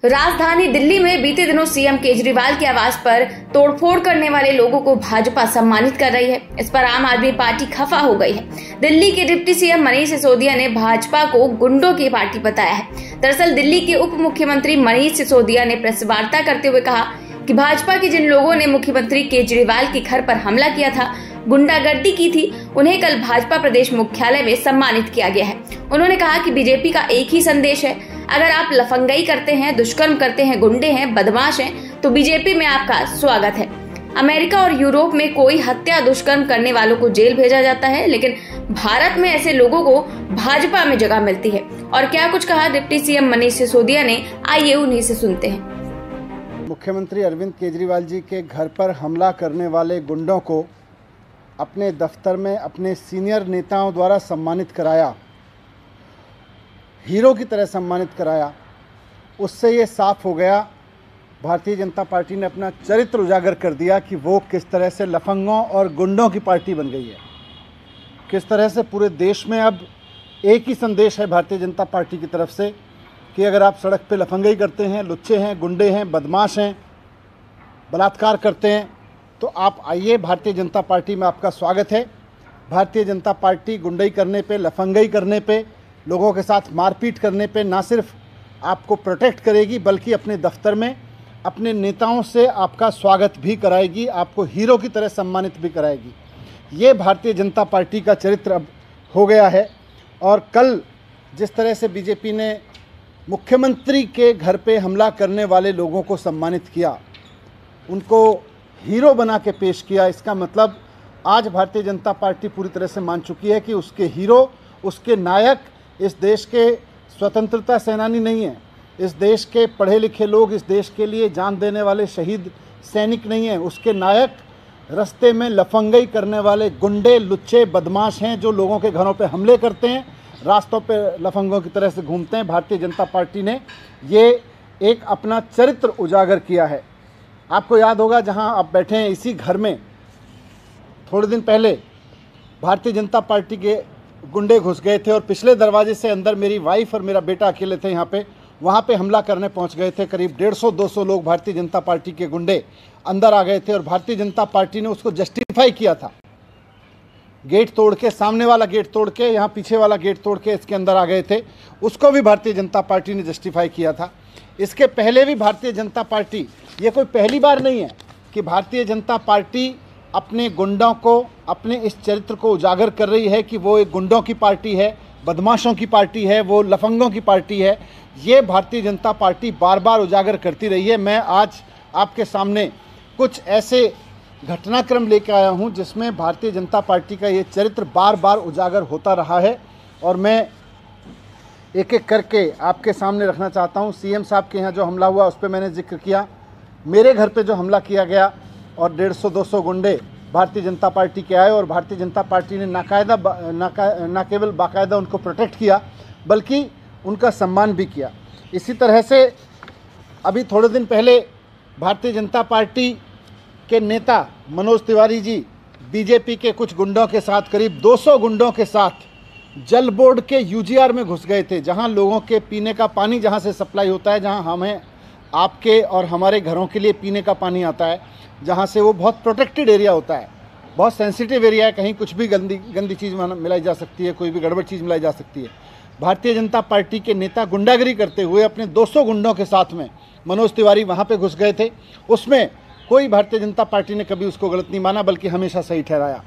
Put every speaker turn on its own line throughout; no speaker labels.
राजधानी दिल्ली में बीते दिनों सीएम केजरीवाल के आवास पर तोड़फोड़ करने वाले लोगों को भाजपा सम्मानित कर रही है। इस पर आम आदमी पार्टी खफा हो गई है। दिल्ली के डिप्टी सीएम मनीष सिसोदिया ने भाजपा को गुंडों की पार्टी बताया है। दरअसल दिल्ली के उप मुख्यमंत्री मनीष सिसोदिया ने प्रेस वार्ता करते हुए कहा कि भाजपा के जिन लोगों ने मुख्यमंत्री केजरीवाल के घर पर हमला किया था, गुंडागर्दी की थी, उन्हें कल भाजपा प्रदेश मुख्यालय में सम्मानित किया गया है। उन्होंने कहा कि बीजेपी का एक ही संदेश है, अगर आप लफंगाई करते हैं, दुष्कर्म करते हैं, गुंडे हैं, बदमाश हैं, तो बीजेपी में आपका स्वागत है। अमेरिका और यूरोप में कोई हत्या दुष्कर्म करने वालों को जेल भेजा जाता है, लेकिन भारत में ऐसे लोगों को भाजपा में जगह मिलती है। और क्या कुछ कहा डिप्टी सीएम मनीष सिसोदिया ने, आइए उन्हीं से सुनते हैं।
मुख्यमंत्री अरविंद केजरीवाल जी के घर पर हमला करने वाले गुंडों को अपने दफ्तर में अपने सीनियर नेताओं द्वारा सम्मानित कराया, हीरो की तरह सम्मानित कराया। उससे ये साफ हो गया, भारतीय जनता पार्टी ने अपना चरित्र उजागर कर दिया कि वो किस तरह से लफंगों और गुंडों की पार्टी बन गई है। किस तरह से पूरे देश में अब एक ही संदेश है भारतीय जनता पार्टी की तरफ से कि अगर आप सड़क पे लफंगाई करते हैं, लुच्चे हैं, गुंडे हैं, बदमाश हैं, बलात्कार करते हैं, तो आप आइए, भारतीय जनता पार्टी में आपका स्वागत है। भारतीय जनता पार्टी गुंडई करने पे, लफंगाई करने पे, लोगों के साथ मारपीट करने पे ना सिर्फ आपको प्रोटेक्ट करेगी, बल्कि अपने दफ्तर में अपने नेताओं से आपका स्वागत भी कराएगी, आपको हीरो की तरह सम्मानित भी कराएगी। ये भारतीय जनता पार्टी का चरित्र अब हो गया है। और कल जिस तरह से बीजेपी ने मुख्यमंत्री के घर पे हमला करने वाले लोगों को सम्मानित किया, उनको हीरो बना के पेश किया, इसका मतलब आज भारतीय जनता पार्टी पूरी तरह से मान चुकी है कि उसके हीरो, उसके नायक इस देश के स्वतंत्रता सेनानी नहीं हैं। इस देश के पढ़े लिखे लोग, इस देश के लिए जान देने वाले शहीद सैनिक नहीं हैं। उसके नायक रास्ते में लफंगाई करने वाले गुंडे, लुच्चे, बदमाश हैं, जो लोगों के घरों पे हमले करते हैं, रास्तों पे लफंगों की तरह से घूमते हैं। भारतीय जनता पार्टी ने ये एक अपना चरित्र उजागर किया है। आपको याद होगा, जहां आप बैठे हैं इसी घर में थोड़े दिन पहले भारतीय जनता पार्टी के गुंडे घुस गए थे और पिछले दरवाजे से अंदर मेरी वाइफ और मेरा बेटा अकेले थे यहाँ पे, वहाँ पे हमला करने पहुँच गए थे। करीब 150-200 लोग भारतीय जनता पार्टी के गुंडे अंदर आ गए थे और भारतीय जनता पार्टी ने उसको जस्टिफाई किया था। गेट तोड़ के, सामने वाला गेट तोड़ के, यहाँ पीछे वाला गेट तोड़ के इसके अंदर आ गए थे, उसको भी भारतीय जनता पार्टी ने जस्टिफाई किया था। इसके पहले भी भारतीय जनता पार्टी, ये कोई पहली बार नहीं है कि भारतीय जनता पार्टी अपने गुंडों को, अपने इस चरित्र को उजागर कर रही है कि वो एक गुंडों की पार्टी है, बदमाशों की पार्टी है, वो लफंगों की पार्टी है। ये भारतीय जनता पार्टी बार बार उजागर करती रही है। मैं आज आपके सामने कुछ ऐसे घटनाक्रम लेकर आया हूँ जिसमें भारतीय जनता पार्टी का ये चरित्र बार बार उजागर होता रहा है, और मैं एक एक करके आपके सामने रखना चाहता हूँ। सीएम साहब के यहाँ जो हमला हुआ उस पर मैंने जिक्र किया, मेरे घर पे जो हमला किया गया और 150-200 गुंडे भारतीय जनता पार्टी के आए और भारतीय जनता पार्टी ने ना केवल बाकायदा उनको प्रोटेक्ट किया, बल्कि उनका सम्मान भी किया। इसी तरह से अभी थोड़े दिन पहले भारतीय जनता पार्टी के नेता मनोज तिवारी जी बीजेपी के कुछ गुंडों के साथ, करीब 200 गुंडों के साथ जल बोर्ड के यूजीआर में घुस गए थे, जहां लोगों के पीने का पानी जहां से सप्लाई होता है, जहां हमें, आपके और हमारे घरों के लिए पीने का पानी आता है, जहां से वो बहुत प्रोटेक्टेड एरिया होता है, बहुत सेंसिटिव एरिया है, कहीं कुछ भी गंदी चीज़ मिलाई जा सकती है, कोई भी गड़बड़ चीज़ मिलाई जा सकती है। भारतीय जनता पार्टी के नेता गुंडागिरी करते हुए अपने 200 गुंडों के साथ में मनोज तिवारी वहाँ पे घुस गए थे। उसमें कोई भारतीय जनता पार्टी ने कभी उसको गलत नहीं माना, बल्कि हमेशा सही ठहराया।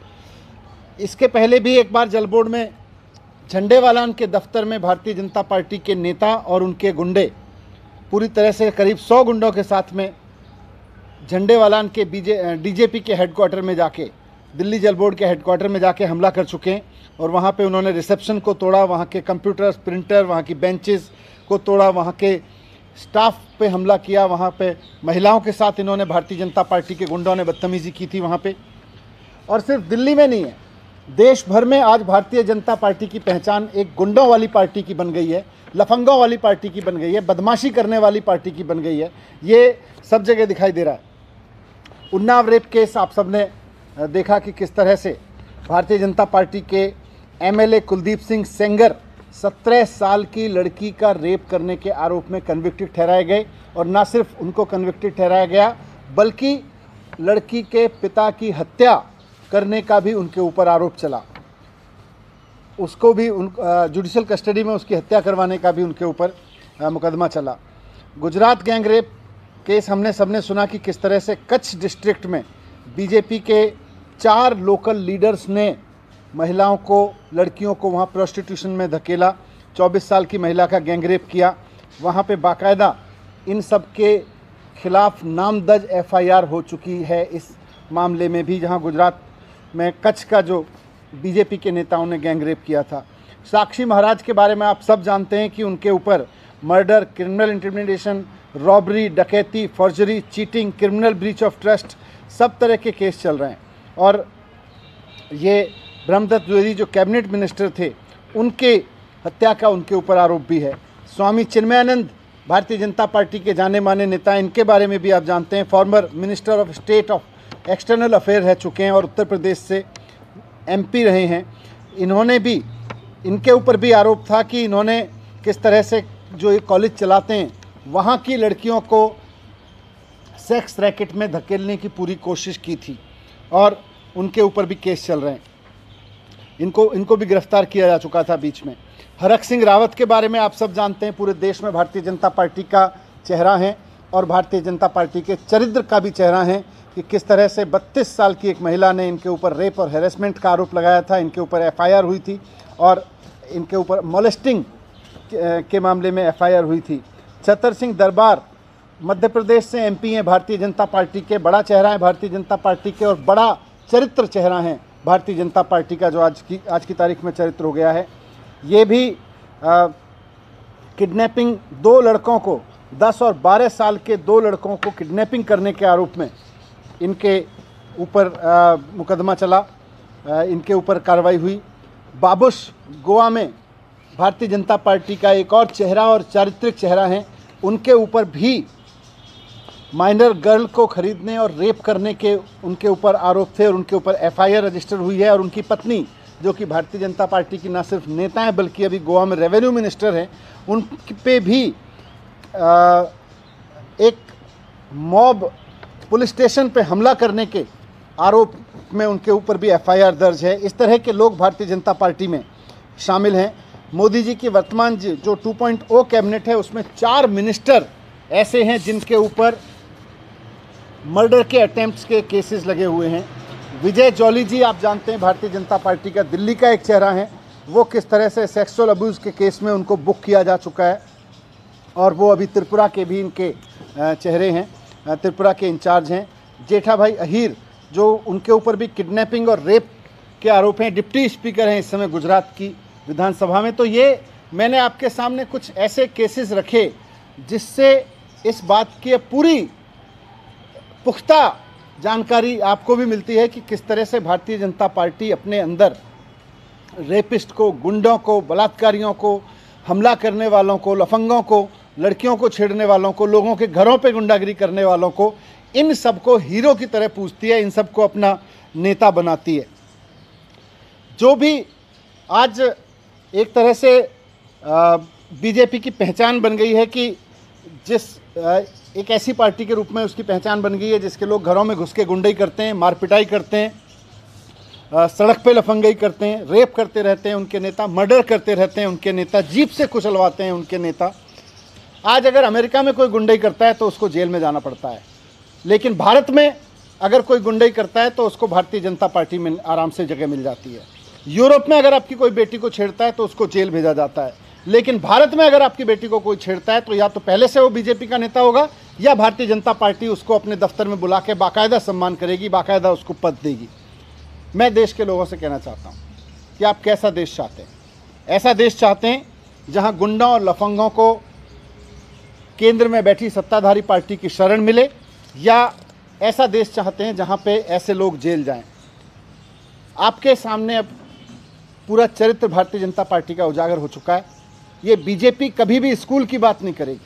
इसके पहले भी एक बार जल बोर्ड में झंडेवालान के दफ्तर में भारतीय जनता पार्टी के नेता और उनके गुंडे पूरी तरह से करीब 100 गुंडों के साथ में झंडेवालान के डीजेपी के हेडक्वार्टर में जाके, दिल्ली जल बोर्ड के हेडक्वार्टर में जाके हमला कर चुके हैं। और वहाँ पे उन्होंने रिसेप्शन को तोड़ा, वहाँ के कंप्यूटर, प्रिंटर, वहाँ की बेंचेस को तोड़ा, वहाँ के स्टाफ पे हमला किया, वहाँ पे महिलाओं के साथ इन्होंने, भारतीय जनता पार्टी के गुंडों ने बदतमीज़ी की थी वहाँ पे। और सिर्फ दिल्ली में नहीं है, देश भर में आज भारतीय जनता पार्टी की पहचान एक गुंडों वाली पार्टी की बन गई है, लफंगों वाली पार्टी की बन गई है, बदमाशी करने वाली पार्टी की बन गई है। ये सब जगह दिखाई दे रहा है। उन्नाव रेप केस आप सब ने देखा कि किस तरह से भारतीय जनता पार्टी के एमएलए कुलदीप सिंह सेंगर 17 साल की लड़की का रेप करने के आरोप में कन्विक्टेड ठहराए गए और ना सिर्फ उनको कन्विक्टेड ठहराया गया बल्कि लड़की के पिता की हत्या करने का भी उनके ऊपर आरोप चला। उसको भी जुडिशियल कस्टडी में उसकी हत्या करवाने का भी उनके ऊपर मुकदमा चला। गुजरात गैंग रेप केस हमने सबने सुना कि किस तरह से कच्छ डिस्ट्रिक्ट में बीजेपी के 4 लोकल लीडर्स ने महिलाओं को, लड़कियों को वहाँ प्रोस्टिट्यूशन में धकेला, 24 साल की महिला का गैंग रेप किया। वहाँ पे बाकायदा इन सब के खिलाफ नामदर्ज एफआईआर हो चुकी है इस मामले में भी, जहाँ गुजरात में कच्छ का जो बीजेपी के नेताओं ने गैंग रेप किया था। साक्षी महाराज के बारे में आप सब जानते हैं कि उनके ऊपर मर्डर, क्रिमिनल इंटिमिडेशन, रॉबरी, डकैती, forgery, cheating, criminal breach of trust, सब तरह के केस चल रहे हैं। और ये ब्रह्मदत्त द्विवेदी जो कैबिनेट मिनिस्टर थे, उनके हत्या का उनके ऊपर आरोप भी है। स्वामी चिन्मयानंद भारतीय जनता पार्टी के जाने माने नेता, इनके बारे में भी आप जानते हैं, former minister of state of external affair रह चुके हैं और उत्तर प्रदेश से एमपी रहे हैं। इन्होंने भी, इनके ऊपर भी आरोप था कि इन्होंने किस तरह से जो ये कॉलेज चलाते हैं वहाँ की लड़कियों को सेक्स रैकेट में धकेलने की पूरी कोशिश की थी और उनके ऊपर भी केस चल रहे हैं। इनको भी गिरफ्तार किया जा चुका था बीच में। हरक सिंह रावत के बारे में आप सब जानते हैं, पूरे देश में भारतीय जनता पार्टी का चेहरा हैं और भारतीय जनता पार्टी के चरित्र का भी चेहरा हैं कि किस तरह से 32 साल की एक महिला ने इनके ऊपर रेप और हैरेसमेंट का आरोप लगाया था। इनके ऊपर एफआईआर हुई थी और इनके ऊपर मोलेस्टिंग के मामले में एफआईआर हुई थी। छतर सिंह दरबार मध्य प्रदेश से एमपी हैं भारतीय जनता पार्टी के, बड़ा चेहरा है भारतीय जनता पार्टी के और बड़ा चरित्र चेहरा हैं भारतीय जनता पार्टी का, जो आज की तारीख में चरित्र हो गया है। ये भी किडनैपिंग, 2 लड़कों को, 10 और 12 साल के 2 लड़कों को किडनैपिंग करने के आरोप में इनके ऊपर मुकदमा चला, इनके ऊपर कार्रवाई हुई। बाबुश गोवा में भारतीय जनता पार्टी का एक और चेहरा और चारित्रिक चेहरा है, उनके ऊपर भी माइनर गर्ल को खरीदने और रेप करने के उनके ऊपर आरोप थे और उनके ऊपर एफआईआर रजिस्टर हुई है। और उनकी पत्नी, जो कि भारतीय जनता पार्टी की ना सिर्फ नेता हैं बल्कि अभी गोवा में रेवेन्यू मिनिस्टर हैं, उन पे भी एक मॉब पुलिस स्टेशन पे हमला करने के आरोप में उनके ऊपर भी एफआईआर दर्ज है। इस तरह के लोग भारतीय जनता पार्टी में शामिल हैं। मोदी जी की वर्तमान जो 2.0 कैबिनेट है उसमें 4 मिनिस्टर ऐसे हैं जिनके ऊपर मर्डर के अटेम्प्ट्स के केसेस लगे हुए हैं। विजय जॉली जी आप जानते हैं भारतीय जनता पार्टी का दिल्ली का एक चेहरा है, वो किस तरह से सेक्सुअल अब्यूज़ के केस में उनको बुक किया जा चुका है और वो अभी त्रिपुरा के भी इनके चेहरे हैं, त्रिपुरा के इंचार्ज हैं। जेठा भाई अहीर, जो उनके ऊपर भी किडनैपिंग और रेप के आरोप हैं, डिप्टी स्पीकर हैं इस समय गुजरात की विधानसभा में। तो ये मैंने आपके सामने कुछ ऐसे केसेस रखे जिससे इस बात की पूरी पुख्ता जानकारी आपको भी मिलती है कि किस तरह से भारतीय जनता पार्टी अपने अंदर रेपिस्ट को, गुंडों को, बलात्कारियों को, हमला करने वालों को, लफंगों को, लड़कियों को छेड़ने वालों को, लोगों के घरों पे गुंडागिरी करने वालों को, इन सबको हीरो की तरह पूजती है, इन सबको अपना नेता बनाती है। जो भी आज एक तरह से बीजेपी की पहचान बन गई है कि एक ऐसी पार्टी के रूप में उसकी पहचान बन गई है जिसके लोग घरों में घुस के गुंडई करते हैं, मारपिटाई करते हैं, सड़क पे लफंगई करते हैं, रेप करते रहते हैं उनके नेता, मर्डर करते रहते हैं उनके नेता, जीप से कुचलवाते हैं उनके नेता। आज अगर अमेरिका में कोई गुंडई करता है तो उसको जेल में जाना पड़ता है, लेकिन भारत में अगर कोई गुंडई करता है तो उसको भारतीय जनता पार्टी में आराम से जगह मिल जाती है। यूरोप में अगर आपकी कोई बेटी को छेड़ता है तो उसको जेल भेजा जाता है, लेकिन भारत में अगर आपकी बेटी को कोई छेड़ता है तो या तो पहले से वो बीजेपी का नेता होगा या भारतीय जनता पार्टी उसको अपने दफ्तर में बुला के बाकायदा सम्मान करेगी, बाकायदा उसको पद देगी। मैं देश के लोगों से कहना चाहता हूँ कि आप कैसा देश चाहते हैं? ऐसा देश चाहते हैं जहाँ गुंडों और लफंगों को केंद्र में बैठी सत्ताधारी पार्टी की शरण मिले, या ऐसा देश चाहते हैं जहाँ पे ऐसे लोग जेल जाएं? आपके सामने अब पूरा चरित्र भारतीय जनता पार्टी का उजागर हो चुका है। ये बीजेपी कभी भी स्कूल की बात नहीं करेगी,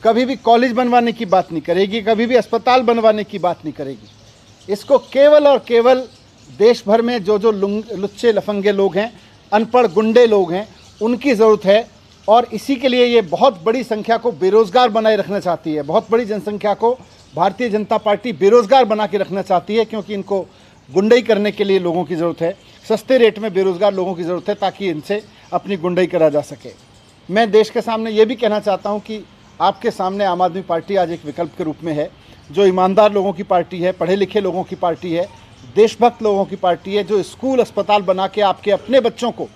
कभी भी कॉलेज बनवाने की बात नहीं करेगी, कभी भी अस्पताल बनवाने की बात नहीं करेगी। इसको केवल और केवल देश भर में जो लुच्चे लफंगे लोग हैं, अनपढ़ गुंडे लोग हैं, उनकी ज़रूरत है और इसी के लिए ये बहुत बड़ी संख्या को बेरोजगार बनाए रखना चाहती है। बहुत बड़ी जनसंख्या को भारतीय जनता पार्टी बेरोजगार बना के रखना चाहती है, क्योंकि इनको गुंडई करने के लिए लोगों की ज़रूरत है, सस्ते रेट में बेरोजगार लोगों की ज़रूरत है, ताकि इनसे अपनी गुंडई करा जा सके। मैं देश के सामने ये भी कहना चाहता हूँ कि आपके सामने आम आदमी पार्टी आज एक विकल्प के रूप में है, जो ईमानदार लोगों की पार्टी है, पढ़े लिखे लोगों की पार्टी है, देशभक्त लोगों की पार्टी है, जो स्कूल अस्पताल बना के आपके अपने बच्चों को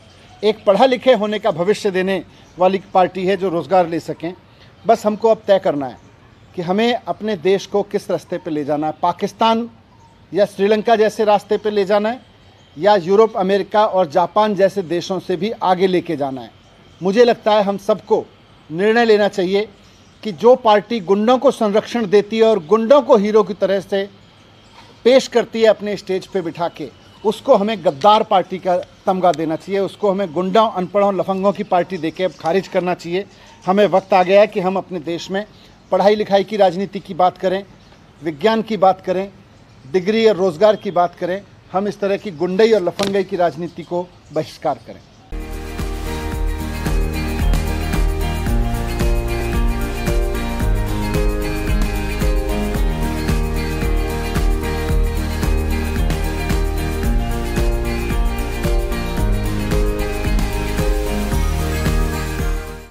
एक पढ़ा लिखे होने का भविष्य देने वाली पार्टी है, जो रोज़गार ले सकें। बस हमको अब तय करना है कि हमें अपने देश को किस रास्ते पे ले जाना है, पाकिस्तान या श्रीलंका जैसे रास्ते पे ले जाना है, या यूरोप, अमेरिका और जापान जैसे देशों से भी आगे लेके जाना है। मुझे लगता है हम सबको निर्णय लेना चाहिए कि जो पार्टी गुंडों को संरक्षण देती है और गुंडों को हीरो की तरह से पेश करती है अपने स्टेज पे बिठा के, उसको हमें गद्दार पार्टी का तमगा देना चाहिए। उसको हमें गुंडों, अनपढ़ों, लफंगों की पार्टी देके अब खारिज करना चाहिए। हमें वक्त आ गया है कि हम अपने देश में पढ़ाई लिखाई की राजनीति की बात करें, विज्ञान की बात करें, डिग्री और रोज़गार की बात करें। हम इस तरह की गुंडई और लफंगई की राजनीति को बहिष्कार करें।